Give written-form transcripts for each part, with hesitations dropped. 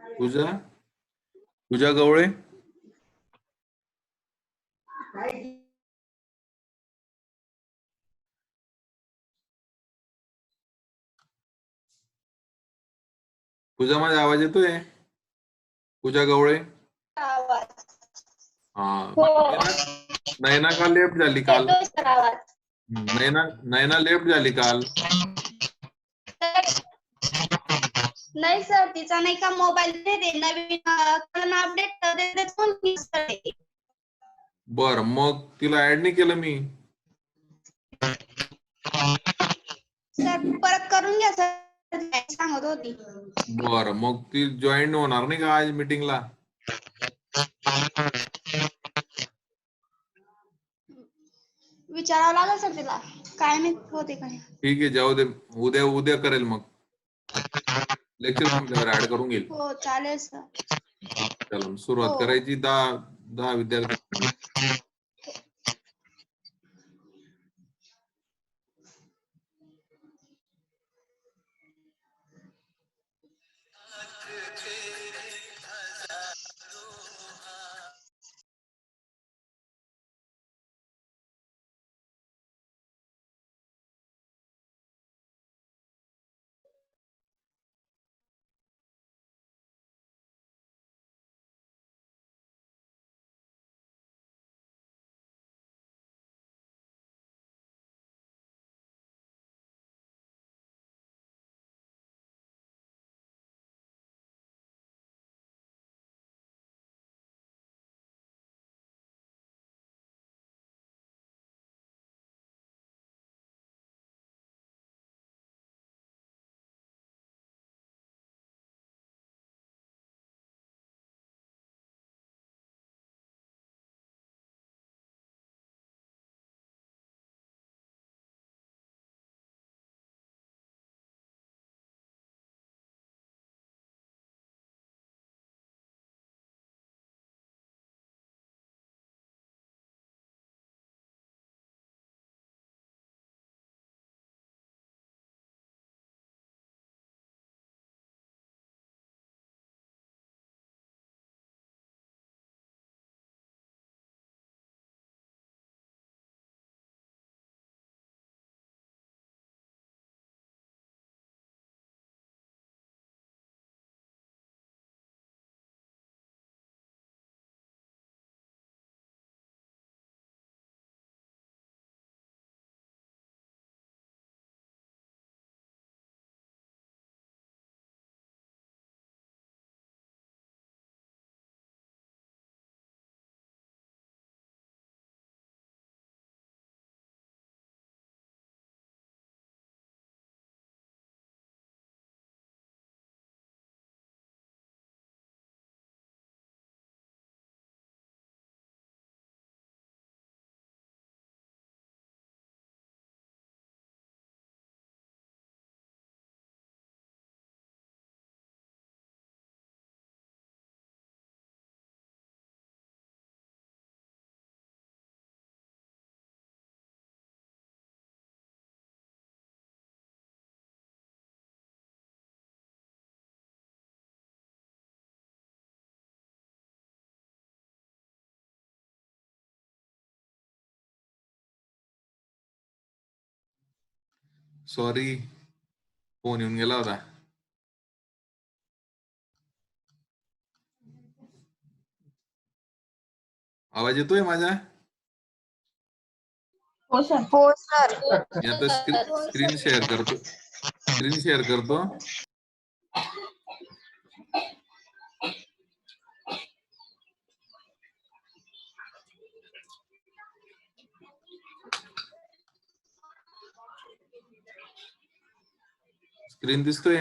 पूजा पूजा गवळे. पूजा माझा आवाज येतोय? पूजा गवळे. हा नयना का लेफ्ट झाली काल? नयना लेफ्ट झाली काल. नाही सर, तिचा नाही का मोबाईल नवीन अपडेट. बर, मग तिला ऍड नाही केलं मी. सर परत करून घ्या सर, सांगत होती. बर, मग ती जॉईन होणार नाही का आज मीटिंगला? विचारावं लागेल सर तिला, काय नाही होते काय. ठीक आहे, जाऊ दे, उद्या करेल. मग लेक्चर संपल्यावर ऍड करून घेईल. हो चालेल सर. चला सुरुवात करायची. 10 विद्यार्थी. सॉरी, फोन येऊन गेला होता. आवाज येतोय माझा? हो सर. हो सर. मी आता स्क्रीन शेअर करतो. स्क्रीन दिसतोय?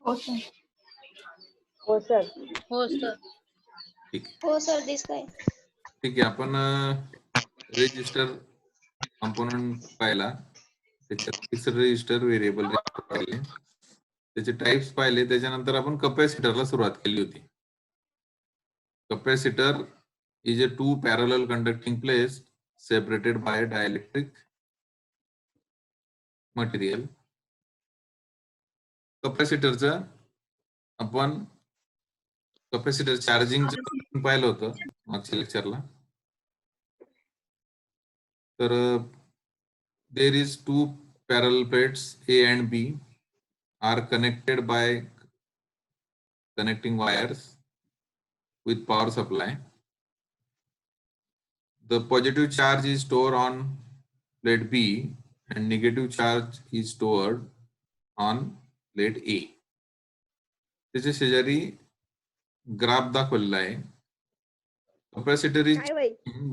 हो सर. हो सर. हो सर. ठीक हो सर दिसतंय. आहे. आपण रजिस्टर कंपोनंट पाहिला, त्याच्यात फिक्स्ड रजिस्टर, व्हेरिएबल पाहिले, त्याचे टाइप्स पाहिले. त्याच्यानंतर आपण कपॅसिटरला सुरुवात केली होती. Capacitor is a 2 parallel conducting plates separated by dielectric material. कपॅसिटरचं आपण कपॅसिटर चार्जिंग पाहिलं होतं मागच्या लेक्चरला. तर there is 2 parallel plates A and B are connected by connecting wires with power supply. The positive charge is stored on plate B and negative charge is stored on plate A. त्याच्या शेजारी graph दाखवलेला आहे. Capacitor is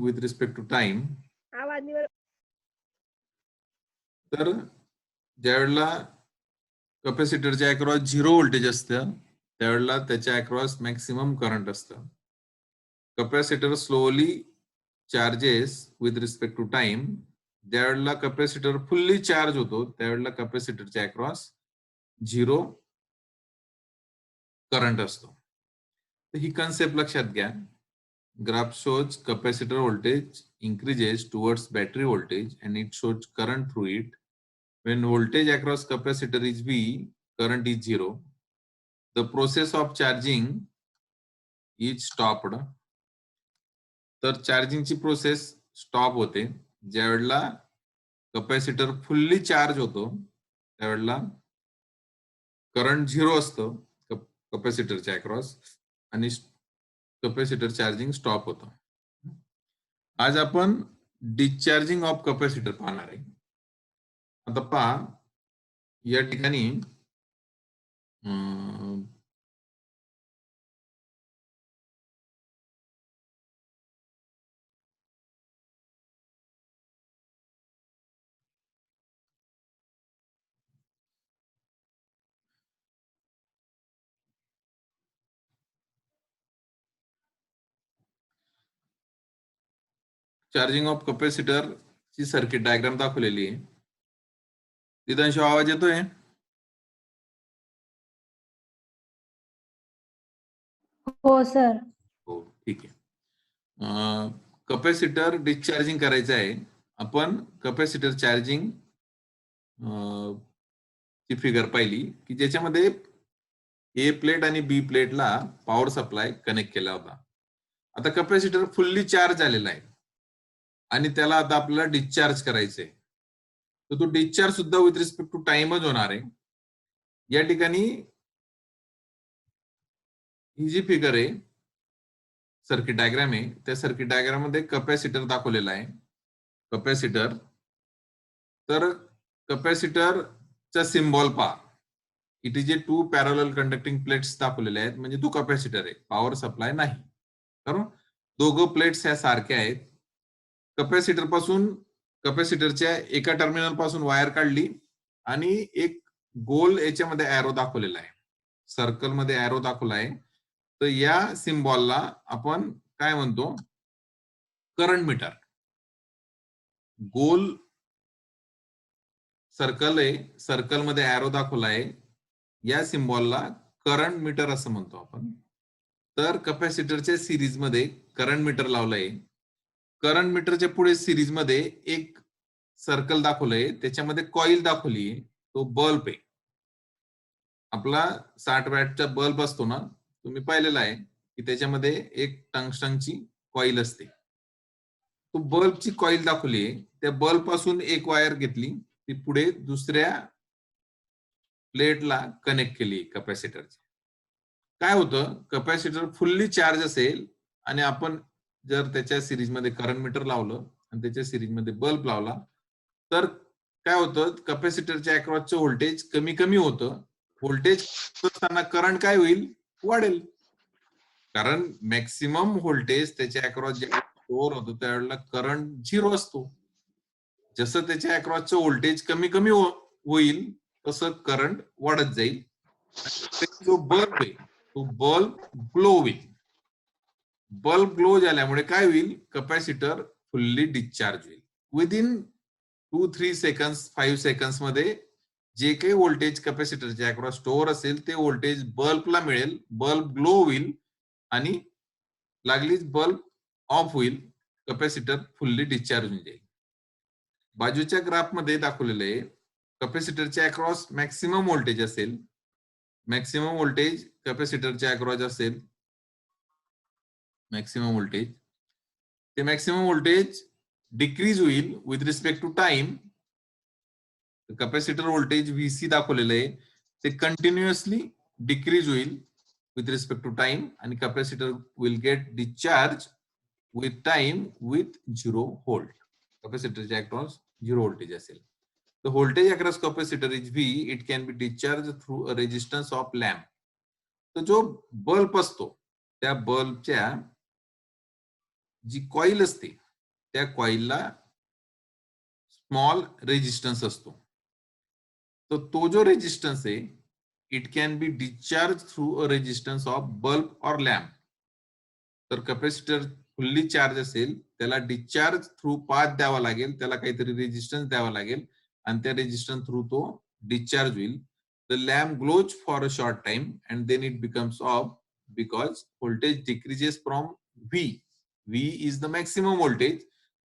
with respect to time. तर ज्यावेळेला कपॅसिटरच्या across 0 voltage असतं त्यावेळेला त्याच्या अक्रॉस मॅक्सिमम करंट असतं. Capacitor slowly charges with respect to time. ज्यावेळेला कपॅसिटर फुल्ली चार्ज होतो त्यावेळेला कपॅसिटरच्या अक्रॉस 0 करंट असतो. तर ही कन्सेप्ट लक्षात घ्या. Graph shows capacitor voltage increases towards battery voltage and it shows current through it. When voltage across capacitor is V, current is 0. The process of charging is stopped. तर चार्जिंगची process stop होते ज्यावेळेला capacitor fully charge होतो त्यावेळेला current 0 असतं कपॅसिटरच्या across आणि capacitor charging stop होतं. आज आपण डिस्चार्जिंग ऑफ कपॅसिटर पाहणार आहे. आता पहा या ठिकाणी चार्जिंग ऑफ कपॅसिटर ची सर्किट डायग्राम दाखवलेली आहे. दिदांशु आवाज येतोय? हो सर. हो ठीक आहे. कपॅसिटर डिस्चार्जिंग करायचं आहे. आपण कपॅसिटर चार्जिंग ची फिगर पाहिली की ज्याच्यामध्ये ए प्लेट आणि बी प्लेटला पॉवर सप्लाय कनेक्ट केला होता. आता कपॅसिटर फुल्ली चार्ज झालेला आहे आणि त्याला आता आपल्याला डिस्चार्ज करायचंय. तर तो डिस्चार्ज सुद्धा विथ रिस्पेक्ट टू टाइमच होणार आहे. या ठिकाणी ही जी फिगर आहे सर्किट डायग्राम आहे त्या सर्किट डायग्राम मध्ये कपॅसिटर दाखवलेला आहे. कपॅसिटर तर कपॅसिटरचा सिम्बॉल पहा. It is A 2 parallel conducting plates दाखवलेले आहेत म्हणजे तो कपॅसिटर आहे, पॉवर सप्लाय नाही. कारण दोघं प्लेट्स ह्या सारख्या आहेत. कपॅसिटर पासून कपॅसिटरच्या एका टर्मिनल पासून वायर काढली आणि एक गोल याच्यामध्ये एरो दाखवलेला आहे, सर्कल मध्ये एरो दाखवला आहे. तर या सिम्बॉलला आपण काय म्हणतो? Current meter. गोल सर्कल आहे, सर्कल मध्ये एरो दाखवला आहे, या सिम्बॉलला करंट मीटर असं म्हणतो आपण. तर कपॅसिटरच्या सिरीज मध्ये करंट मीटर लावलंय. करंट मीटरच्या पुढे सिरीज मध्ये एक सर्कल दाखवलंय, त्याच्यामध्ये कॉईल दाखवली, तो बल्ब आहे. आपला 60 वॅटचा बल्ब असतो ना, तुम्ही पाहिलेला आहे की त्याच्यामध्ये एक टंगस्टनची कॉईल असते. तो बल्बची कॉईल दाखवली आहे. त्या बल्ब पासून एक वायर घेतली, ती पुढे दुसऱ्या प्लेटला कनेक्ट केली कपॅसिटरची. काय होतं? कपॅसिटर फुल्ली चार्ज असेल आणि आपण जर त्याच्या सिरीज मध्ये करंट मीटर लावलं आणि त्याच्या सिरीज मध्ये बल्ब लावला तर काय होतं? कपॅसिटरच्या अक्रॉसचं व्होल्टेज कमी कमी होतं. व्होल्टेज असताना करंट काय होईल? वाढेल. कारण मॅक्सिमम व्होल्टेज त्याच्या अक्रॉस जे स्टोअर होतो त्यावेळेला करंट 0 असतो. जसं त्याच्या अक्रॉसचं व्होल्टेज कमी कमी होईल तसं करंट वाढत जाईल. जो बल्ब आहे तो बल्ब ग्लो होईल. बल्ब ग्लो झाल्यामुळे काय होईल? कपॅसिटर फुल्ली डिस्चार्ज होईल. विदिन 2-3 सेकंड्स 5 सेकंड्स मध्ये जे काही व्होल्टेज कपॅसिटरच्या अक्रॉस स्टोअर असेल ते व्होल्टेज बल्बला मिळेल. बल्ब ग्लो होईल आणि लागलीच बल्ब ऑफ होईल. कपॅसिटर फुल्ली डिस्चार्ज होऊन जाईल. बाजूच्या ग्राफ मध्ये दाखवलेलं आहे कपॅसिटरच्या अक्रॉस मॅक्सिमम व्होल्टेज असेल मॅक्सिमम व्होल्टेज कॅपॅसिटरच्या अक्रॉस असेल, मॅक्सिमम व्होल्टेज, ते मॅक्सिमम व्होल्टेज डिक्रीज होईल with respect to time. Capacitor voltage VC दाखवलेलं आहे, ते कंटिन्युअसली डिक्रीज होईल विथ रिस्पेक्ट टू टाइम आणि capacitor will get discharge with time with 0 volt. कॅपॅसिटरच्या अक्रॉस 0 व्होल्टेज असेल. The voltage across capacitor is V. It can be discharged through a resistance of lamp. तो जो bulb असतो त्या बल्बच्या जी coil असते त्या कॉईलला स्मॉल रेजिस्टन्स असतो. तर तो जो रेजिस्टन्स आहे it can be discharge through a resistance of bulb और लॅम्प. तर कॅपॅसिटर फुल्ली चार्ज असेल त्याला डिस्चार्ज थ्रू पाथ द्यावा लागेल, त्याला काहीतरी रेजिस्टन्स द्यावा लागेल आणि त्या रेजिस्टन्स थ्रू तो डिस्चार्ज होईल. The lamp glows for a short time and then it becomes off because voltage decreases from V. V is the maximum voltage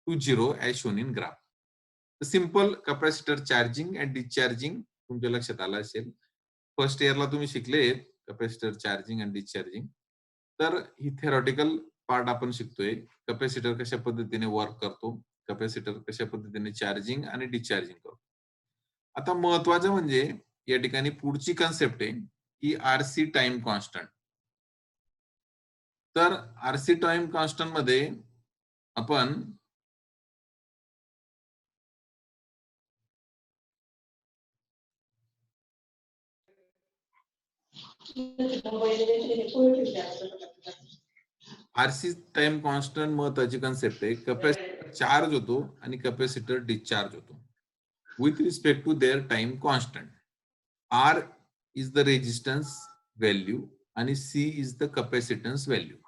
to 0 as shown in graph. The simple capacitor charging and discharging तुमच्या लक्षात आलं असेल. First इयरला तुम्ही शिकले capacitor charging आणि discharging. तर ही theoretical part आपण शिकतोय. कॅपॅसिटर कशा पद्धतीने वर्क करतो, कॅपॅसिटर कशा पद्धतीने चार्जिंग आणि डिस्चार्जिंग करतो. आता महत्वाचं म्हणजे या ठिकाणी पुढची कन्सेप्ट आहे की आरसी टाइम कॉन्स्टंट. तर आरसी टाइम कॉन्स्टंट मध्ये आपण आरसी टाइम कॉन्स्टंट महत्वाची कन्सेप्ट आहे. कॅपॅसिटर चार्ज होतो आणि कॅपॅसिटर डिस्चार्ज होतो with respect to their time constant. R is the resistance value and C is the capacitance value.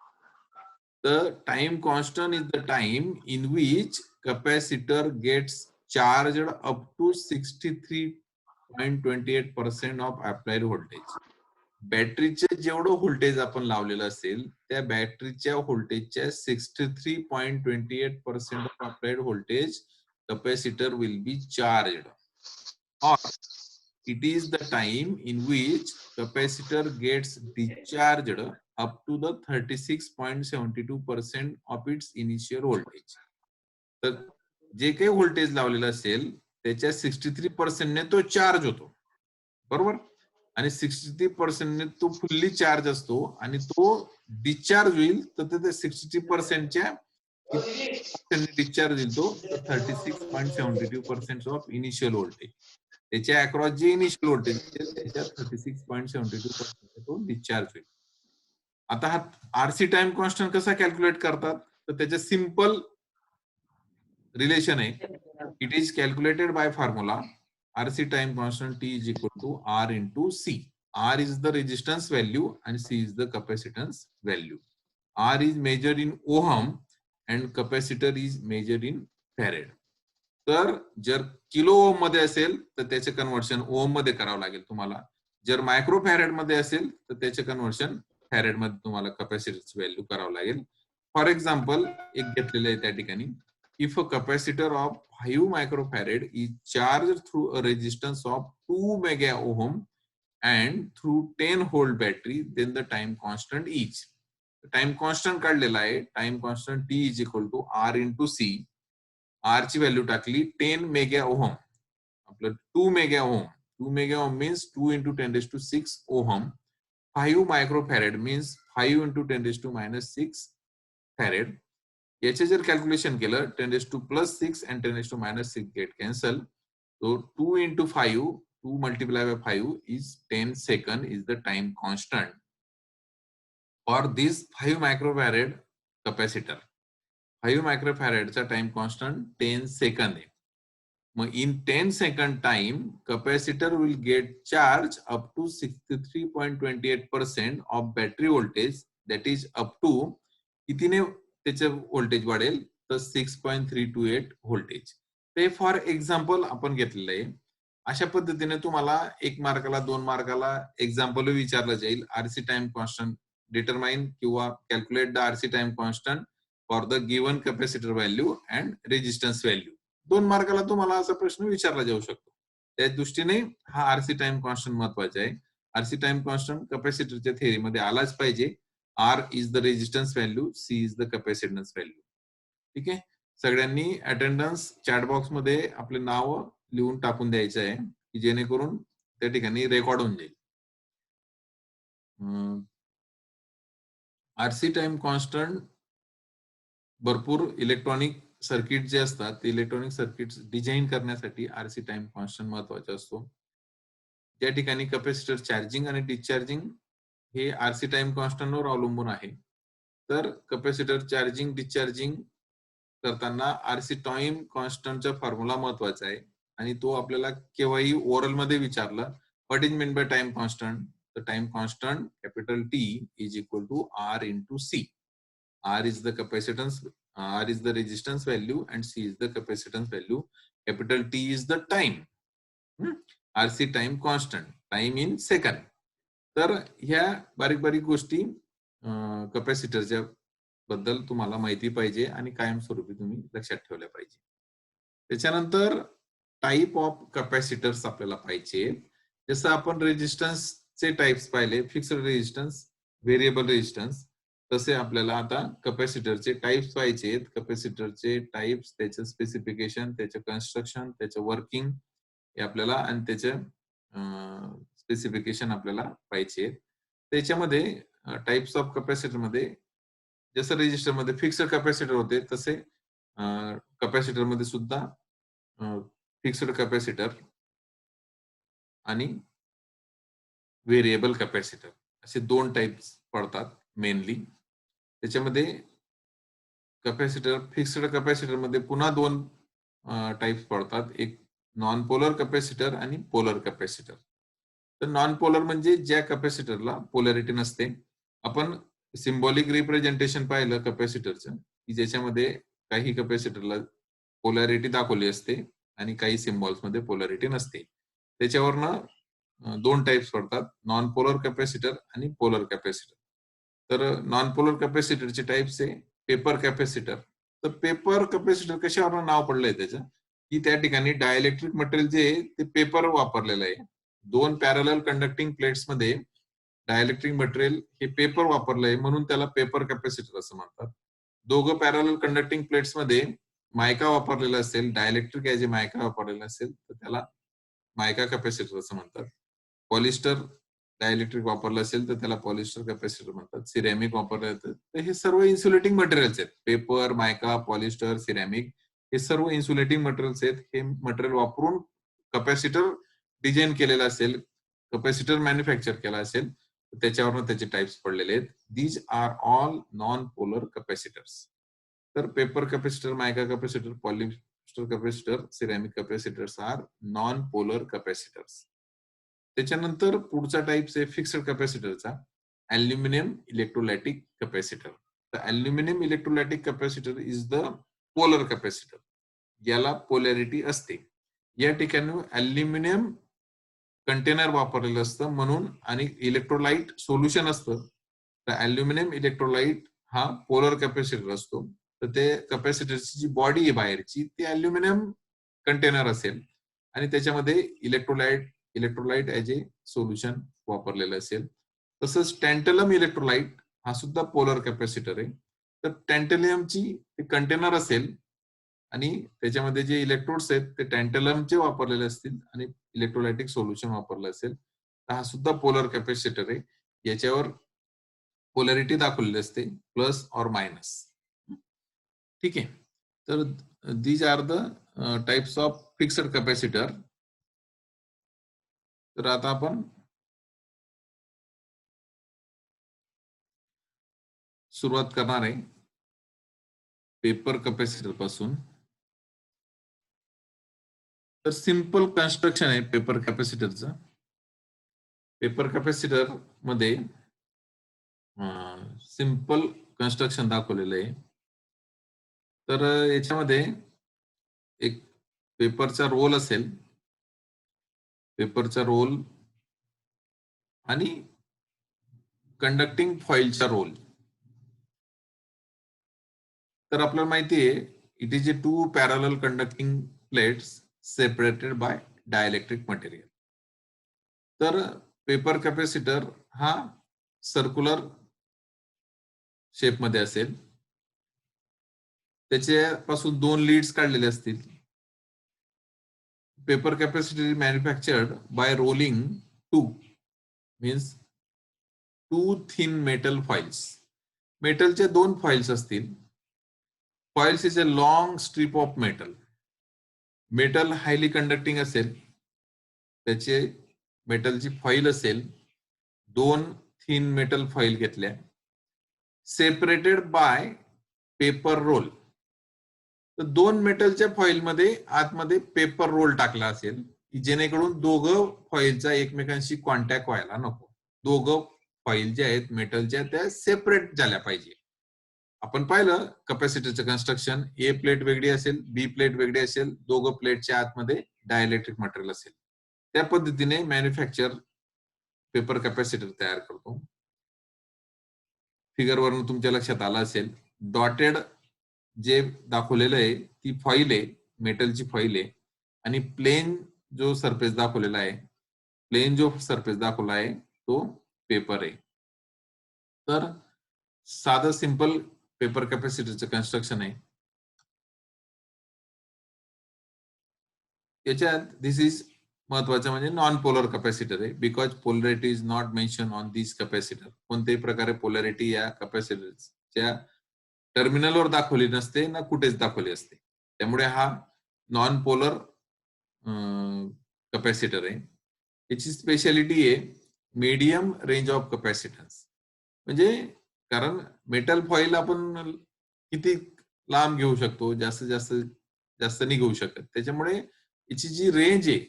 The time constant is the time in which capacitor gets charged up to 63.28% of applied voltage. बॅटरीचे जेवढं voltage आपण लावलेलं असेल त्या बॅटरीच्या व्होल्टेजच्या 63.28% of applied voltage capacitor will be charged, or it is the time in which capacitor gets discharged up to the 36.72% of its initial voltage. तर जे काही व्होल्टेज लावलेलं असेल त्याच्या 63% ने तो चार्ज होतो, बरोबर, आणि 63% ने तो फुल्ली चार्ज असतो आणि तो डिस्चार्ज होईल तर ते 63%च्या डिस्चार्ज होईल तो 36.72% ऑफ इनिशियल व्होल्टेज. त्याच्या अक्रॉस जे इनिशियल व्होल्टेज त्याच्या 36.72% तो डिस्चार्ज होईल. आता हा आरसी टाइम कॉन्स्टंट कसा कॅल्क्युलेट करतात तर त्याचे सिंपल रिलेशन आहे. It is calculated by formula RC time constant T is equal to R into C. R is the resistance value and C is the capacitance value. R is measured in ohm and capacitor is measured in farad. तर जर kilo ohm मध्ये असेल तर त्याचे conversion ओम मध्ये करावं लागेल तुम्हाला. जर मायक्रो फॅरेड मध्ये असेल तर त्याचे कन्व्हर्शन फॅरेड मध्ये तुम्हाला कॅपॅसिटरची व्हॅल्यू करावं लागेल. फॉर एक्झाम्पल एक घेतलेलं आहे त्या ठिकाणी. If a capacitor of 5 microfarad is charged through a resistance of 2 mega ohm and through 10 volt battery, then the time constant is. Time constant काढलेला आहे. Time constant T is equal to R into C. R ची value टाकली 10 mega ohm, आपलं 2 mega ohm. 2 mega ohm means 2 into 10⁶ ohm. 5 microfarad means 5 into 10⁻6 farad. याचे जर calculation केलं 10⁻+6 and 10⁻6 get cancel. So 2 into 5, 2 multiplied by 5 is 10 second is the time constant for this 5 microfarad capacitor. 5 microfarad चा time constant 10 second आहे. मग in 10 second time capacitor will get charge up to 63.28% of battery voltage, that is up to कितीने त्याचे voltage वाढेल तर 6.328 voltage. ते for example आपण घेतलेलं आहे. अशा पद्धतीने तुम्हाला 1 मार्काला 2 मार्काला एक्झाम्पल विचारलं जाईल. आरसी टाइम कॉन्स्टंट डिटरमाइन किंवा calculate the RC time constant for the given capacitor value and resistance value. 2 मार्काला तुम्हाला असा प्रश्न विचारला जाऊ शकतो. त्या दृष्टीने हा आरसी टाइम कॉन्स्टंट महत्वाचा आहे. आरसी टाइम कॉन्स्टंट कॅपॅसिटरच्या थेअरीमध्ये आलाच पाहिजे. R is the resistance value, C is the capacitance value. ठीक आहे. सगळ्यांनी अटेंडन्स चॅट बॉक्स मध्ये आपले नाव लिहून टाकून द्यायचं आहे की जेणेकरून त्या ठिकाणी रेकॉर्ड होऊन जाईल. आरसी टाइम कॉन्स्टंट भरपूर इलेक्ट्रॉनिक सर्किट जे असतात ते इलेक्ट्रॉनिक सर्किट डिझाईन करण्यासाठी आरसी टाइम कॉन्स्टंट महत्वाचा असतो. त्या ठिकाणी कॅपॅसिटर चार्जिंग आणि डिस्चार्जिंग हे आरसी टाइम कॉन्स्टंटवर अवलंबून आहे. तर कॅपॅसिटर चार्जिंग डिस्चार्जिंग करताना आरसी टाइम कॉन्स्टंटचा फॉर्म्युला महत्वाचा आहे आणि तो आपल्याला केव्हाही ओरल मध्ये विचारला, what is mean by time constant? The time constant capital T is equal to R into C. R is the capacitance, R is the resistance value, and C is the capacitance value. Capital T is the time. RC time constant, time in second. तर ह्या बारीक बारीक गोष्टी कॅपॅसिटरच्या बद्दल तुम्हाला माहिती पाहिजे आणि कायमस्वरूपी तुम्ही लक्षात ठेवल्या पाहिजे. त्याच्यानंतर टाइप ऑफ कॅपॅसिटर्स आपल्याला पाहिजे. जसं आपण रेजिस्टन्सचे टाइप्स पाहिले, फिक्स्ड रेजिस्टन्स, व्हेरिएबल रेजिस्टन्स, तसे आपल्याला आता कॅपॅसिटरचे टाइप्स पाहिजे. कॅपॅसिटरचे टाइप्स, त्याचं स्पेसिफिकेशन, त्याचं कन्स्ट्रक्शन, त्याचं वर्किंग हे आपल्याला आणि त्याचं स्पेसिफिकेशन आपल्याला पाहिजे. त्याच्यामध्ये टाइप्स ऑफ कॅपॅसिटर मध्ये जसं रेजिस्टर मध्ये फिक्स्ड कॅपॅसिटर होते तसे कॅपॅसिटर मध्ये सुद्धा फिक्स्ड कॅपॅसिटर आणि व्हेरिएबल कॅपॅसिटर असे दोन टाइप्स पडतात मेनली. त्याच्यामध्ये कॅपॅसिटर, फिक्स्ड कॅपॅसिटर मध्ये पुन्हा दोन टाइप्स पडतात, एक नॉन पोलर कॅपॅसिटर आणि पोलर कॅपॅसिटर. तर नॉन पोलर म्हणजे ज्या कॅपॅसिटरला पोलॅरिटी नसते. आपण सिम्बॉलिक रिप्रेझेंटेशन पाहिलं कॅपॅसिटरचं की ज्याच्यामध्ये काही कॅपॅसिटरला पोलॅरिटी दाखवली असते आणि काही सिम्बॉल्स मध्ये पोलॅरिटी नसते. त्याच्यावरनं दोन टाइप्स पडतात, नॉन पोलर कॅपॅसिटर आणि पोलर कॅपॅसिटर. तर नॉन पोलर कॅपॅसिटरचे टाइप्स आहे पेपर कॅपॅसिटर. तर पेपर कॅपॅसिटर कशावर नाव पडलंय त्याचं की त्या ठिकाणी डायइलेक्ट्रिक मटेरियल जे आहे ते पेपर वापरलेलं आहे. दोन पॅरलल कंडक्टिंग प्लेट्स मध्ये डायइलेक्ट्रिक मटेरियल हे पेपर वापरलंय म्हणून त्याला पेपर कॅपॅसिटर असं म्हणतात. दोघं पॅरलल कंडक्टिंग प्लेट्स मध्ये मायका वापरलेला असेल, डायइलेक्ट्रिक ॲज ए मायका वापरलेला असेल तर त्याला मायका कॅपॅसिटर असं म्हणतात. पॉलिस्टर डायइलेक्ट्रिक वापरलं असेल तर त्याला पॉलिस्टर कॅपॅसिटर म्हणतात. सिरॅमिक वापरलं जातं. तर हे सर्व इन्सुलेटिंग मटेरियल्स आहेत. पेपर, मायका, पॉलिस्टर, सिरॅमिक हे सर्व इन्सुलेटिंग मटेरियल्स आहेत. हे मटेरियल वापरून कॅपॅसिटर डिझाईन केलेलं असेल, कॅपॅसिटर मॅन्युफॅक्चर केला असेल तर त्याच्यावरून त्याचे टाइप्स पडलेले आहेत. These are all non polar capacitors. तर paper capacitor, mica capacitor, polyester capacitor, ceramic capacitors are non polar capacitors. त्याच्यानंतर पुढचा टाइप्स आहे फिक्स्ड कॅपॅसिटरचा, अल्युमिनियम इलेक्ट्रोलायटिक कॅपॅसिटर. तर aluminium electrolytic capacitor is the polar capacitor. याला polarity असते. या ठिकाणी अल्युमिनियम कंटेनर वापरलेलं असतं म्हणून आणि इलेक्ट्रोलाइट सोल्युशन असतं. तर अल्युमिनियम इलेक्ट्रोलाइट हा पोलर कॅपॅसिटर असतो. तर ते कॅपॅसिटरची जी बॉडी आहे बाहेरची ती अल्युमिनियम कंटेनर असेल आणि त्याच्यामध्ये इलेक्ट्रोलाइट ॲज ए सोल्युशन वापरलेलं असेल. तसंच टँटलम इलेक्ट्रोलाइट हा सुद्धा पोलर कॅपॅसिटर आहे. तर टँटलियमची कंटेनर असेल आणि त्याच्यामध्ये जे इलेक्ट्रोड्स आहेत ते टँटलमचे वापरलेले असतील आणि इलेक्ट्रोलायटिक सोल्युशन वापरलं असेल तर हा सुद्धा पोलर कॅपॅसिटर आहे. याच्यावर पोलॅरिटी दाखवलेली असते प्लस ऑर मायनस. ठीक आहे. तर these are the types of fixed capacitor. तर आता आपण सुरुवात करणार आहे पेपर कॅपॅसिटर पासून. तर सिंपल कन्स्ट्रक्शन आहे पेपर कॅपॅसिटरचं. पेपर कॅपॅसिटर मध्ये सिंपल कन्स्ट्रक्शन दाखवलेलं आहे. तर याच्यामध्ये एक पेपरचा रोल असेल, पेपरचा रोल आणि कंडक्टिंग फॉइलचा रोल. तर आपल्याला माहिती आहे it is a two parallel conducting plates separated by dielectric material. तर पेपर कॅपॅसिटर हा सर्क्युलर शेप मध्ये असेल, त्याच्यापासून 2 लीड्स काढलेले असतील. Paper capacitor manufactured by rolling 2 means 2 thin metal foils. मेटलच्या 2 फॉइल्स असतील. Foils is a long strip of metal. Metal highly conducting असेल, त्याचे मेटलची फॉइल असेल, 2 थिन मेटल फॉइल घेतल्या, सेपरेटेड बाय पेपर रोल. तर 2 मेटलच्या फॉइलमध्ये आतमध्ये पेपर रोल टाकला असेल, की जेणेकरून दोघं फॉइलचा एकमेकांशी कॉन्टॅक्ट व्हायला नको. दोघं फॉइल जे आहेत मेटलच्या त्या सेपरेट झाल्या पाहिजे. आपण पाहिलं कॅपॅसिटरचं कन्स्ट्रक्शन, ए प्लेट वेगळी असेल, बी प्लेट वेगळी असेल, दोघं प्लेटच्या आतमध्ये डायइलेक्ट्रिक मटेरियल असेल. त्या पद्धतीने मॅन्युफॅक्चर पेपर कॅपॅसिटर तयार करतो. फिगर वरून तुमच्या लक्षात आलं असेल, डॉटेड जे दाखवलेलं आहे ती फॉइल आहे, मेटलची फॉइल आहे, आणि प्लेन जो सरफेस दाखवलेला आहे, प्लेन जो सरफेस दाखवला आहे तो पेपर आहे. तर साधं सिंपल पेपर कॅपॅसिटरचं कन्स्ट्रक्शन आहे. याच्यात दिस इज महत्वाचं म्हणजे नॉन पोलर कॅपॅसिटर आहे, because polarity is not mention on this capacitor. कोणत्याही प्रकारे पोलॅरिटी या कॅपॅसिटरच्या टर्मिनलवर दाखवली नसते ना कुठेच दाखवली असते. त्यामुळे हा नॉन पोलर कॅपॅसिटर आहे. याची स्पेशालिटी आहे मीडियम रेंज ऑफ कॅपॅसिटन्स. म्हणजे कारण मेटल फॉइल आपण किती लांब घेऊ शकतो, जास्त जास्त जास्त नाही घेऊ शकत. त्याच्यामुळे याची जी रेंज आहे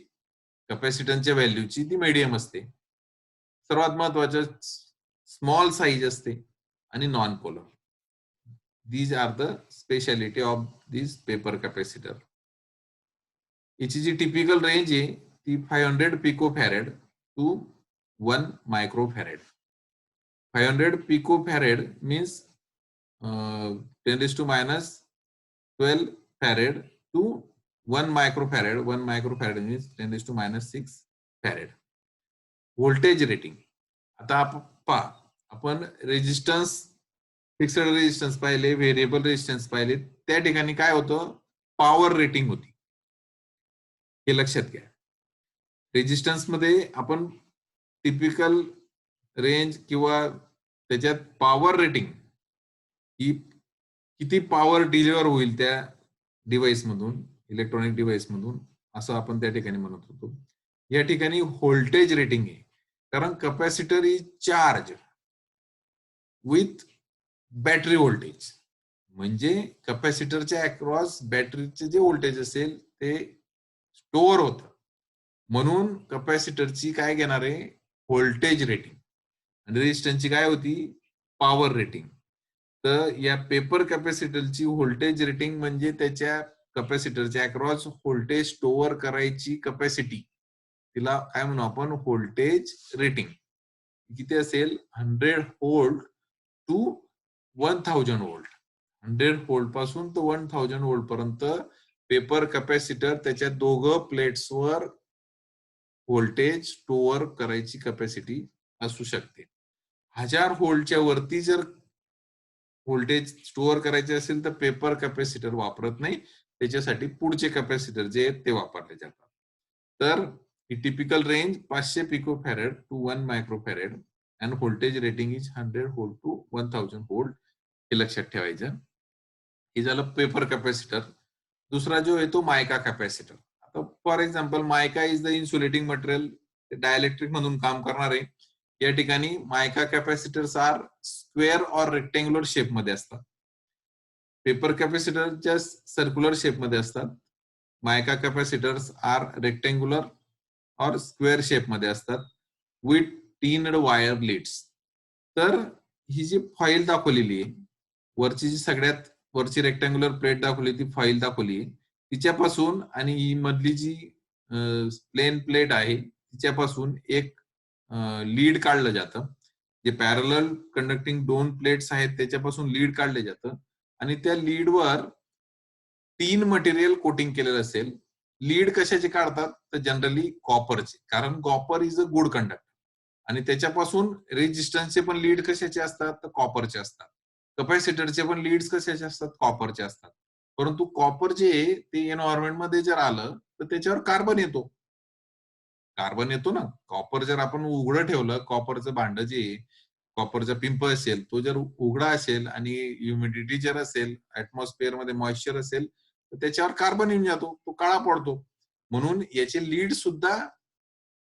कॅपॅसिटन्सच्या व्हॅल्यूची ती मीडियम असते. सर्वात महत्वाचं स्मॉल साईज असते आणि non polar. These are the speciality of this paper capacitor. याची जी टिपिकल रेंज आहे ती 500 picofarad to 1 microfarad. 500 picofarad means 10⁻12 farad to 1 microfarad. 1 microfarad means 10⁻6 farad. Voltage rating. आता आपण रेजिस्टन्स, फिक्स्ड रेजिस्टन्स पाहिले, व्हेरिएबल रेजिस्टन्स पाहिले. त्या ठिकाणी काय होतं, पॉवर रेटिंग होती. हे लक्षात घ्या. रेजिस्टन्स मध्ये आपण टिपिकल रेंज किंवा त्याच्यात पॉवर रेटिंग ही किती पॉवर डिलिव्हर होईल त्या डिव्हाइस मधून, इलेक्ट्रॉनिक डिव्हाइस मधून, असं आपण त्या ठिकाणी म्हणत होतो. या ठिकाणी व्होल्टेज रेटिंग आहे, कारण capacitor is charge with battery voltage. म्हणजे कॅपॅसिटरच्या अक्रॉस बॅटरीचे जे व्होल्टेज असेल ते स्टोअर होतं. म्हणून कॅपॅसिटरची काय घेणार आहे, व्होल्टेज रेटिंग. आणि रेजिस्टन्सची काय होती, पॉवर रेटिंग. तर या पेपर कॅपॅसिटरची व्होल्टेज रेटिंग म्हणजे त्याच्या कॅपॅसिटरच्या अक्रॉस व्होल्टेज स्टोअर करायची कॅपॅसिटी, तिला काय म्हणू आपण, व्होल्टेज रेटिंग. किती असेल, 100 व्होल्ट टू 1000 व्होल्ट. 100 व्होल्ट पासून तर 1000 व्होल्ट पर्यंत पेपर कॅपॅसिटर त्याच्या दोघं प्लेट्सवर व्होल्टेज स्टोअर करायची कॅपॅसिटी असू शकते. 1000 व्होल्टच्या वरती जर व्होल्टेज स्टोअर करायचे असेल तर पेपर कॅपॅसिटर वापरत नाही. त्याच्यासाठी पुढचे कॅपॅसिटर जे आहेत ते वापरले जातात. तर ही typical range 500 picofarad to 1 microfarad and voltage rating is 100 volt to 1000 volt. हे लक्षात ठेवायचं. हे झालं पेपर कॅपॅसिटर. दुसरा जो आहे तो मायका कॅपॅसिटर. आता for example mica is the insulating material, dielectric मधून काम करणार आहे. या ठिकाणी mica capacitors are square or rectangular shape मध्ये असतात. पेपर कॅपॅसिटरच्या सर्क्युलर शेप मध्ये असतात. Mica capacitors are rectangular or square shape मध्ये असतात विथ टिन्ड वायर लीड्स. तर ही जी फॉइल दाखवलेली आहे, वरची जी सगळ्यात वरची रेक्टँग्युलर प्लेट दाखवली, ती फॉइल दाखवली, तिच्यापासून आणि ही मधली जी प्लेन प्लेट आहे तिच्यापासून एक लीड काढलं जातं. जे पॅरलल कंडक्टिंग 2 प्लेट्स आहेत त्याच्यापासून लीड काढलं जातं आणि त्या लीडवर 3 मटेरियल कोटिंग केलेलं असेल. लीड कशाचे काढतात, तर जनरली कॉपरचे, कारण copper is a good conductor. आणि त्याच्यापासून रेजिस्टन्सचे पण लीड कशाचे असतात, तर कॉपरचे असतात. कपॅसिटरचे पण लीड्स कशाचे असतात, कॉपरचे असतात. परंतु कॉपर जे आहे ते एन्व्हायरमेंट मध्ये जर आलं तर त्याच्यावर कार्बन येतो. कार्बन येतो ना. कॉपर जर आपण उघडं ठेवलं, कॉपरचं भांड जे आहे, कॉपरचा पिंप असेल, तो जर उघडा असेल आणि ह्युमिडिटी जर असेल, ऍटमॉस्फिअर मध्ये मॉइश्चर असेल, तर त्याच्यावर कार्बन येऊन जातो, तो काळा पडतो. म्हणून याचे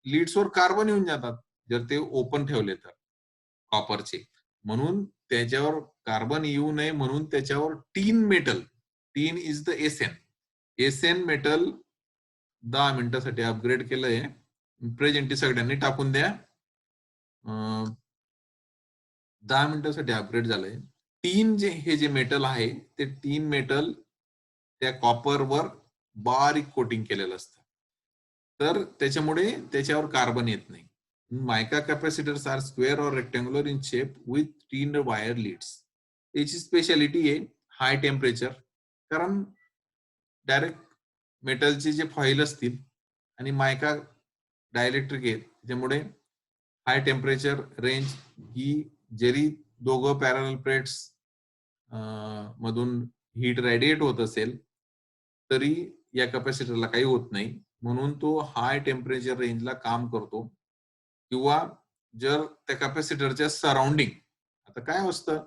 लीड्सवर कार्बन येऊन जातात जर ते ओपन ठेवले तर कॉपरचे. म्हणून त्याच्यावर कार्बन येऊ नये म्हणून त्याच्यावर टीन इज द एसएन मेटल 10 मिनिटासाठी अपग्रेड केलंय. प्रेझेंटी सगळ्यांनी टाकून द्या. 10 मिनिटासाठी अपग्रेड झालंय. हे जे मेटल आहे ते टीन मेटल त्या कॉपरवर बारीक कोटिंग केलेलं असतं. तर त्याच्यामुळे त्याच्यावर कार्बन येत नाही. मायका कॅपॅसिटर्स आर स्क्वेअर और rectangular in shape with tinned wire leads. त्याची स्पेशालिटी आहे हाय टेम्परेचर, कारण डायरेक्ट मेटलचे जे फॉईल असतील आणि मायका डायलेक्ट्रिक आहे त्याच्यामुळे हाय टेम्परेचर रेंज ही जरी दोघं पॅरल प्लेट्स मधून हीट रेडिएट होत असेल तरी या कॅपॅसिटरला काही होत नाही. म्हणून तो हाय टेम्परेचर रेंजला काम करतो. किंवा जर त्या कॅपॅसिटरच्या सराउंडिंग, आता काय असतं,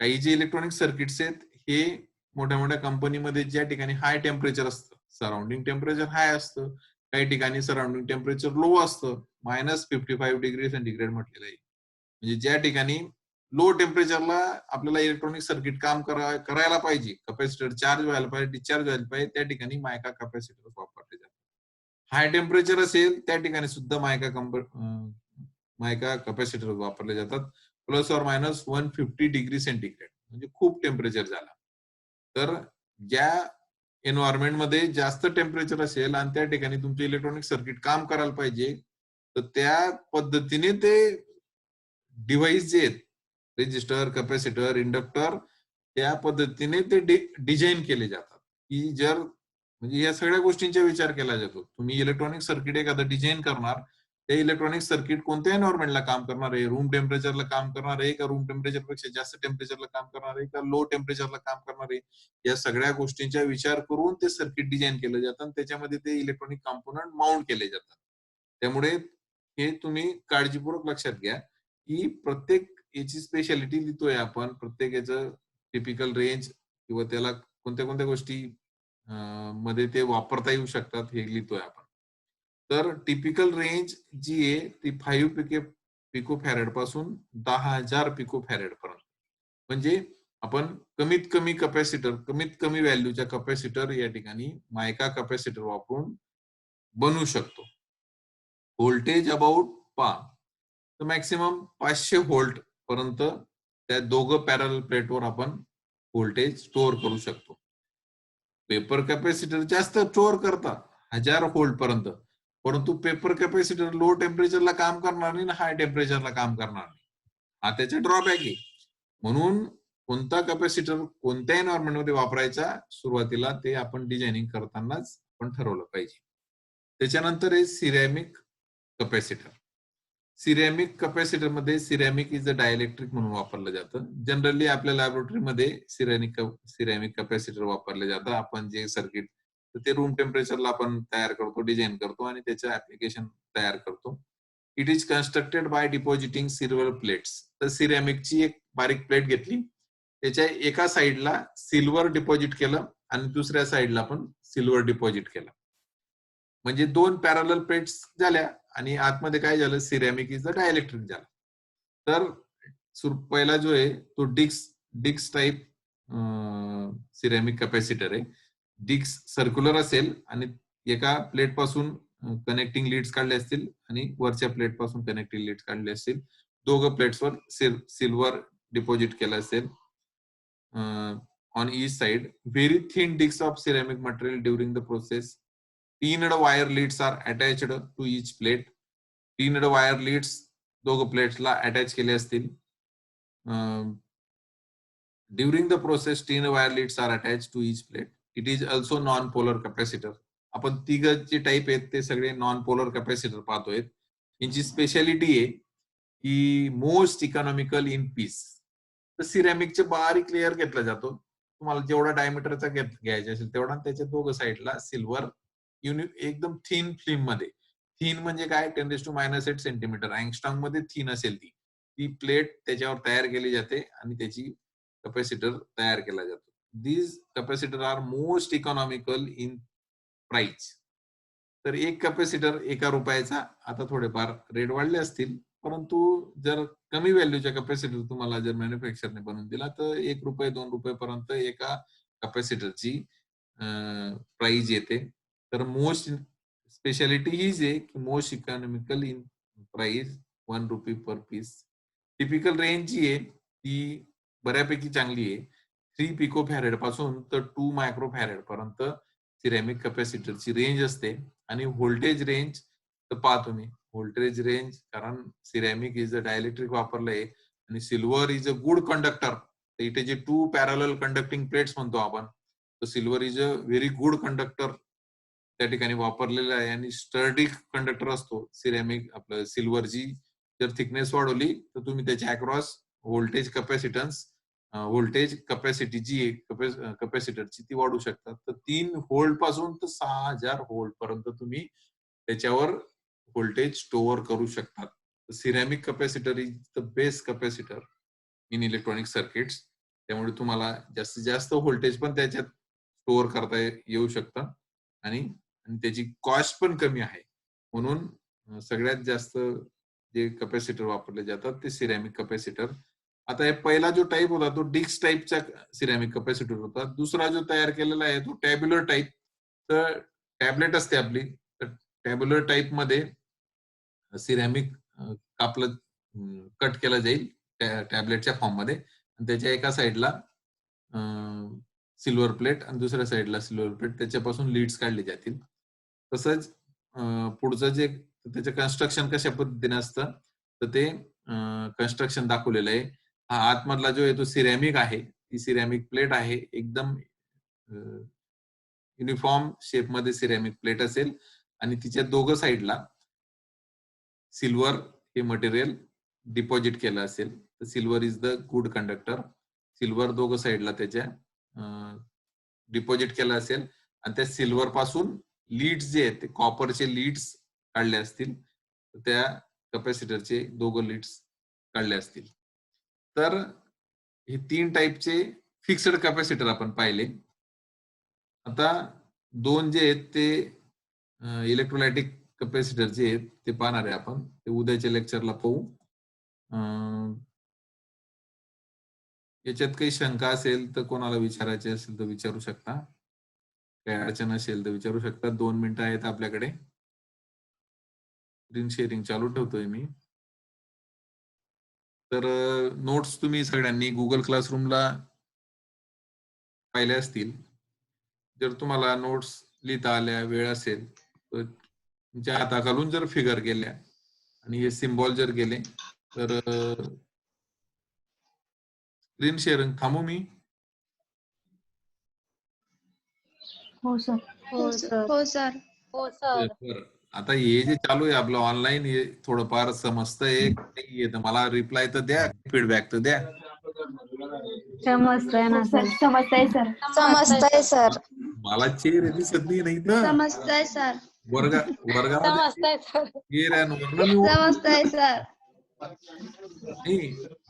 काही जे इलेक्ट्रॉनिक सर्किट्स आहेत हे मोठ्या मोठ्या कंपनीमध्ये ज्या ठिकाणी हाय टेम्परेचर असतं, सराउंडिंग टेम्परेचर हाय असतं, काही ठिकाणी सराउंडिंग टेम्परेचर लो असतं, -55 डिग्री सेंटीग्रेड म्हटलेलं आहे. म्हणजे ज्या ठिकाणी लो टेम्परेचरला आपल्याला इलेक्ट्रॉनिक सर्किट काम करायला पाहिजे, कॅपॅसिटर चार्ज व्हायला पाहिजे, डिस्चार्ज व्हायला पाहिजे, त्या ठिकाणी मायका कॅपॅसिटर वापरले जातात. हाय टेम्परेचर असेल त्या ठिकाणी सुद्धा मायका कॅपॅसिटर वापरले जातात. +or-150 डिग्री सेंटीग्रेड म्हणजे खूप टेम्परेचर झाला तर ज्या एन्व्हायरमेंट मध्ये जास्त टेम्परेचर असेल आणि त्या ठिकाणी तुमचे इलेक्ट्रॉनिक सर्किट काम करायला पाहिजे, तर त्या पद्धतीने ते डिव्हाइस जे आहेत, रेजिस्टर, कॅपॅसिटर, इंडक्टर, त्या पद्धतीने ते डिझाईन केले जातात. की जर म्हणजे या सगळ्या गोष्टींचा विचार केला जातो. तुम्ही इलेक्ट्रॉनिक सर्किट एखादं डिझाईन करणार, ते इलेक्ट्रॉनिक सर्किट कोणत्या एन्व्हायरमेंटला काम करणार आहे, रूम टेम्परेचरला काम करणार आहे का रूम टेम्परेचरपेक्षा जास्त टेम्परेचरला काम करणार आहे का लो टेम्परेचरला काम करणार आहे, या सगळ्या गोष्टींचा विचार करून ते सर्किट डिझाईन केलं जातं आणि त्याच्यामध्ये ते इलेक्ट्रॉनिक कॉम्पोनंट माउंट केले जातात. त्यामुळे हे तुम्ही काळजीपूर्वक लक्षात घ्या की प्रत्येक याची स्पेशालिटी लिहितोय आपण, प्रत्येक याचं टिपिकल रेंज किंवा त्याला कोणत्या कोणत्या गोष्टी मध्ये ते वापरता येऊ शकतात हे लिहितोय आपण. तर टिपिकल रेंज जी आहे ती 5 पिको फॅरेड पासून 10,000 पिको फॅरेड पर्यंत. म्हणजे आपण कमीत कमी कॅपॅसिटर, कमीत कमी व्हॅल्यूच्या कॅपॅसिटर या ठिकाणी मायका कॅपॅसिटर वापरून बनवू शकतो. व्होल्टेज अबाउट तर मॅक्सिमम 500 व्होल्ट पर्यंत त्या दोघं पॅरल प्लेटवर आपण व्होल्टेज स्टोअर करू शकतो. पेपर कॅपॅसिटर जास्त स्टोअर करतात 1000 व्होल्ट पर्यंत, परंतु पेपर कॅपॅसिटर लो टेम्परेचरला काम करणार नाही, हाय टेम्परेचरला काम करणार नाही. हा त्याचा ड्रॉबॅक आहे. म्हणून कोणता कॅपॅसिटर कोणत्या एन्व्हायरमेंट मध्ये वापरायचा सुरुवातीला ते आपण डिझायनिंग करतानाच आपण ठरवलं पाहिजे. त्याच्यानंतर आहे सिरॅमिक कॅपॅसिटर. सिरॅमिक कॅपॅसिटर मध्ये सिरॅमिक इज अ डायइलेक्ट्रिक म्हणून वापरलं जातं. जनरली आपल्या लॅबोरेटरीमध्ये सिरॅमिक कॅपॅसिटर वापरले जातं. आपण जे सर्किट ते रूम टेम्परेचरला आपण तयार करतो, डिझाईन करतो आणि त्याचं ऍप्लिकेशन तयार करतो. It is constructed by depositing silver plates. तर सिरॅमिकची एक बारीक प्लेट घेतली, त्याच्या एका साइडला सिल्वर डिपॉझिट केलं आणि दुसऱ्या साइडला पण सिल्वर डिपॉझिट केलं. म्हणजे 2 पॅरलल प्लेट्स झाल्या आणि आतमध्ये काय झालं, सिरॅमिक इज द डायइलेक्ट्रिक झालं. तर पहिला जो आहे तो डिक्स टाईप सिरॅमिक कॅपॅसिटर आहे. डिक्स सर्क्युलर असेल आणि एका प्लेट पासून कनेक्टिंग लीड्स काढले असतील आणि वरच्या प्लेट पासून कनेक्टिंग लीड्स काढले असतील. दोघं प्लेट्सवर सिल्वर डिपॉझिट केलं असेल. On each side very thin discs of ceramic material during the process. Tinned wire leads are attached to each plate. Tinned wire leads दोघं प्लेट्सला अटॅच केले असतील. During the process, tinned wire leads are attached to each plate. It is also non-polar capacitor. आपण तिघ जे type आहेत ते सगळे non polar capacitor पाहतोय. यांची स्पेशालिटी आहे की मोस्ट इकॉनॉमिकल इन पीस. तर सिरॅमिकचे बारीक लेअर घेतला जातो. तुम्हाला जेवढा डायमीटरचा घ्यायचा असेल तेवढा, त्याच्या दोघं साईडला सिल्वर एकदम थिन फिल्म मध्ये. थिन म्हणजे काय, 10⁻⁸ सेंटीमीटर अँगस्ट्रॉंग मध्ये थिन असेल ती प्लेट त्याच्यावर तयार केली जाते आणि त्याची कॅपॅसिटर तयार केला जातो. These capacitor are most economical in price. तर एक कॅपॅसिटर ₹1 आता थोडेफार रेट वाढले असतील, परंतु जर कमी व्हॅल्यूच्या कॅपॅसिटर तुम्हाला जर मॅन्युफॅक्चरने बनवून दिला तर ₹1 ₹2 पर्यंत एका कॅपॅसिटरची प्राइस येते. तर मोस्ट स्पेशालिटी हीच आहे की most economical in price ₹1 per piece. Typical range जी आहे ती बऱ्यापैकी चांगली आहे. 3 पिकोफॅरेड पासून तर 2 मायक्रोफॅरेड पर्यंत सिरॅमिक कॅपॅसिटरची रेंज असते. आणि व्होल्टेज रेंज तर पहा तुम्ही, व्होल्टेज रेंज, कारण सिरॅमिक इज अ डायलेक्ट्रिक वापरलंय आणि silver is a good conductor. तर इथे जे 2 पॅरलल कंडक्टिंग प्लेट्स म्हणतो आपण, तर silver is a very good conductor त्या ठिकाणी वापरलेलं आहे. आणि स्टर्डी कंडक्टर असतो सिरॅमिक आपलं सिल्वरची. जर थिकनेस वाढवली तर तुम्ही त्याच्या across voltage capacitance voltage capacity जी आहे कॅपॅसिटरची ती वाढू शकतात. तर 3 व्होल्ट पासून तर 6000 व्होल्ट पर्यंत तुम्ही त्याच्यावर व्होल्टेज स्टोअर करू शकतात. Ceramic capacitor is the best capacitor in electronic circuits. त्यामुळे तुम्हाला जास्तीत जास्त व्होल्टेज पण त्याच्यात स्टोअर करता येऊ शकतं आणि त्याची कॉस्ट पण कमी आहे. म्हणून सगळ्यात जास्त जे कॅपॅसिटर वापरले जातात ते सिरॅमिक कॅपॅसिटर. आता हे पहिला जो टाईप होता तो डिस्क टाईपचा सिरॅमिक कॅपॅसिटर होता. दुसरा जो तयार केलेला आहे तो टॅब्युलर टाईप. तर टॅबलेट असते आपली, तर टॅब्युलर टाईप मध्ये सिरॅमिक कापलं कट केलं जाईल टॅबलेटच्या फॉर्म मध्ये आणि त्याच्या एका साईडला सिल्वर प्लेट आणि दुसऱ्या साईडला सिल्वर प्लेट, त्याच्यापासून लीड्स काढले जातील. तसंच पुढचं जे त्याचं कन्स्ट्रक्शन कशा पद्धतीने असतं तर ते कन्स्ट्रक्शन दाखवलेलं आहे. हा आतमधला जो आहे तो सिरॅमिक आहे, ती सिरॅमिक प्लेट आहे, एकदम युनिफॉर्म शेप मध्ये सिरॅमिक प्लेट असेल आणि तिच्या दोघं साईडला सिल्वर हे मटेरियल डिपॉझिट केलं असेल. तर silver is the good conductor. Silver दोघं साईडला त्याच्या डिपॉझिट केलं असेल आणि त्या सिल्वर पासून लीड्स जे आहेत ते कॉपरचे लीड्स काढले असतील, त्या कॅपॅसिटरचे दोघं लीड्स काढले असतील. तर हे 3 टाईपचे फिक्स्ड कॅपॅसिटर आपण पाहिले. आता 2 जे आहेत ते इलेक्ट्रोलायटिक कॅपॅसिटर जे आहेत ते पाहणार आहे आपण. ते उद्याच्या लेक्चरला पाहू. याच्यात काही शंका असेल तर कोणाला विचारायचे असेल तर विचारू शकता. काही अडचण असेल तर विचारू शकता. 2 मिनिटं आहेत आपल्याकडे. स्क्रीन शेअरिंग चालू ठेवतोय मी. तर नोट्स तुम्ही सगळ्यांनी गुगल क्लासरूमला पाहिल्या असतील. जर तुम्हाला नोट्स लिहिता आल्या, वेळ असेल तर तुमच्या हाताखालून जर फिगर गेल्या आणि हे सिम्बॉल जर गेले तर स्क्रीन शेअरिंग थांबू मी? हो सर. हो सर. हो सर. हो सर. बरं. आता हे जे चालू आहे आपलं ऑनलाईन, हे थोडंफार समजतंय नाहीये तर मला रिप्लाय तर द्या, फीडबॅक तर द्या. समजतंय ना सर. समजतंय सर. समजतंय सर. मला चेहरे दिसत नाही तर समजतंय सर. वर्गामध्ये समजतंय सर. चेहऱ्यांवरनं मी समजतंय सर. नाही,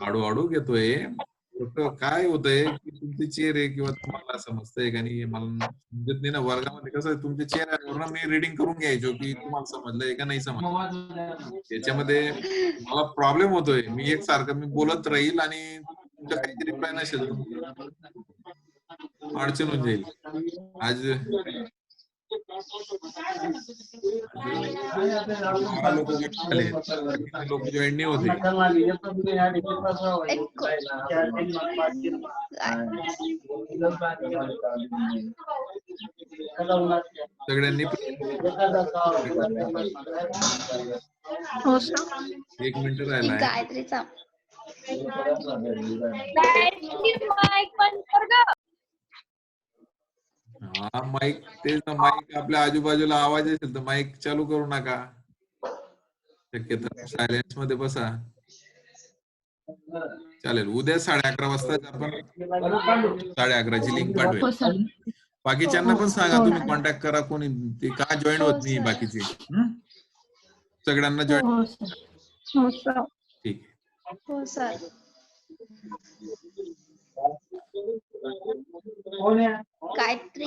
हळूहळू घेतोय. फक्त काय होतंय की तुमचे चेहरे किंवा तुम्हाला समजतंय का नाही मला समजत नाही ना. वर्गामध्ये कसं आहे, तुमच्या चेहऱ्यावरनं मी रीडिंग करून घ्यायचो की तुम्हाला समजलंय का नाही समजलं. त्याच्यामध्ये मला प्रॉब्लेम होतोय. मी एकसारखं मी बोलत राहील आणि तुमचा काहीतरी रिप्लाय नसेल तर अडचण होऊन जाईल. आज 12 लोक जॉईन झाले, बाकीचे लोक जॉईन नाही होते. सगळ्यांनी हो सर. 1 मिनिट राहिला आहे. गायत्रीचा हा माईक, तेच ना, माईक आपल्या आजूबाजूला आवाज असेल तर माईक चालू करू नका. शक्यतो सायलेन्स मध्ये बसा. चालेल. उद्या 11:30 वाजता आपण 11:30ची लिंक पाठवेल. हो सर. बाकीच्यांना पण सांगा, हो. तुम्ही कॉन्टॅक्ट करा. कोणी ते का जॉईन हो, होत नाही सर. बाकीचे. सगळ्यांना जॉईन. हो सर. हो सर. ठीक आहे. हो सर. गायत्री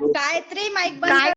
गायत्री माईक बंद कर.